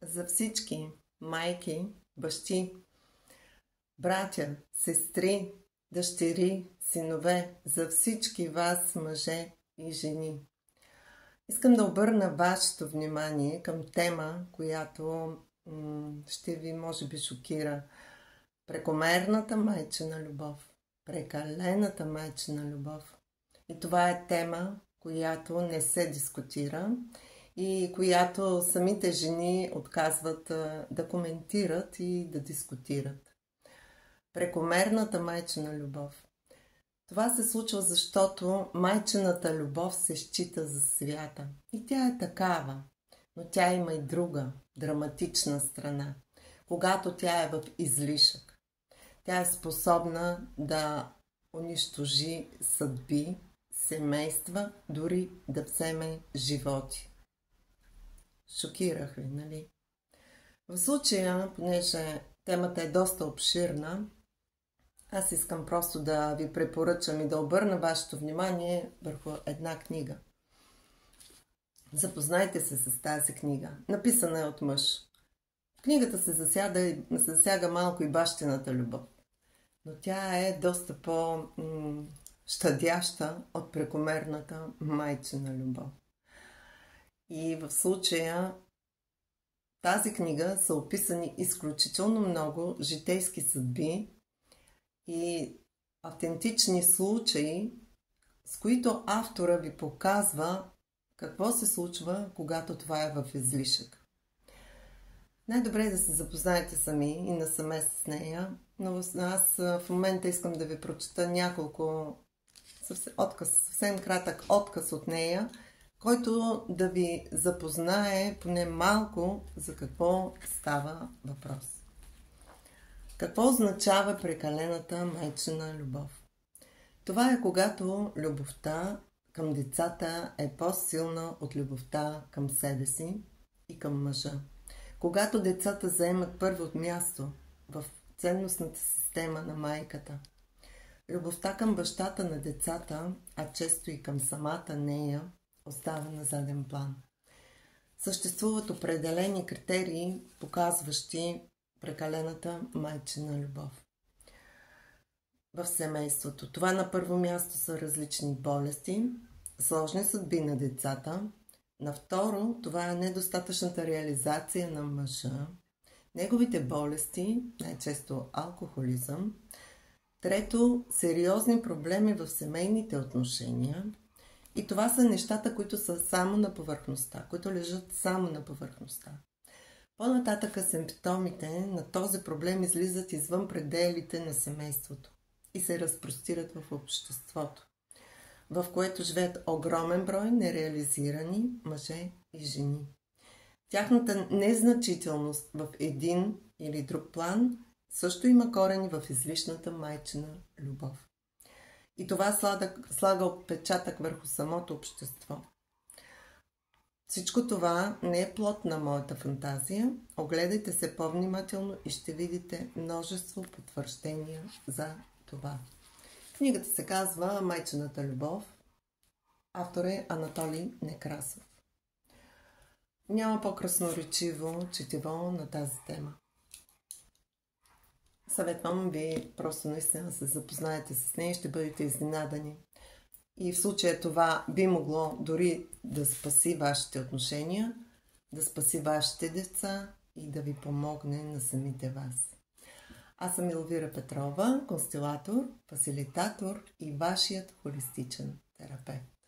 за всички майки, бащи, братя, сестри, дъщери, синове, за всички вас, мъже и жени. Искам да обърна вашето внимание към тема, която ще ви, може би, шокира. Прекомерната майчина любов. Прекалената майчина любов. И това е тема, която не се дискутира и която самите жени отказват да коментират и да дискутират. Прекомерната майчина любов. Това се случва, защото майчината любов се счита за свята. И тя е такава, но тя има и друга, драматична страна, когато тя е в излишък. Тя е способна да унищожи съдби, семейства, дори да вземе животи. Шокирах ви, нали? В случая, понеже темата е доста обширна, аз искам просто да ви препоръчам и да обърна вашето внимание върху една книга. Запознайте се с тази книга. Написана е от мъж. В книгата се засяга малко и бащината любов. Но тя е доста по-щадяща от прекомерната майчина любов. И в случая тази книга са описани изключително много житейски съдби и автентични случаи, с които автора ви показва какво се случва, когато това е в излишък. Най-добре е да се запознаете сами и насаме с нея, но аз в момента искам да ви прочета няколко съвсем кратък отказ от нея, който да ви запознае поне малко за какво става въпрос. Какво означава прекалената майчина любов? Това е когато любовта към децата е по-силна от любовта към себе си и към мъжа. Когато децата заемат първо място в ценностната система на майката. Любовта към бащата на децата, а често и към самата нея, остава на заден план. Съществуват определени критерии, показващи прекалената майчина любов в семейството. Това на първо място са различни болести, сложни съдби на децата. На второ, това е недостатъчната реализация на мъжа, неговите болести, най-често алкохолизъм. Трето, сериозни проблеми в семейните отношения. И това са нещата, които са само на повърхността, които лежат само на повърхността. По-нататъка симптомите на този проблем излизат извън пределите на семейството и се разпростират в обществото, в което живеят огромен брой нереализирани мъже и жени. Тяхната незначителност в един или друг план също има корени в излишната майчина любов. И това слага отпечатък върху самото общество. Всичко това не е плод на моята фантазия. Огледайте се по-внимателно и ще видите множество потвърждения за това. Книгата се казва "Майчината любов". Автор е Анатолий Некрасов. Няма по-красноречиво четиво на тази тема. Съветвам ви просто наистина да се запознаете с нея и ще бъдете изненадани. И в случая това би могло дори да спаси вашите отношения, да спаси вашите деца и да ви помогне на самите вас. Аз съм Елвира Петрова, констелатор, фасилитатор и вашият холистичен терапевт.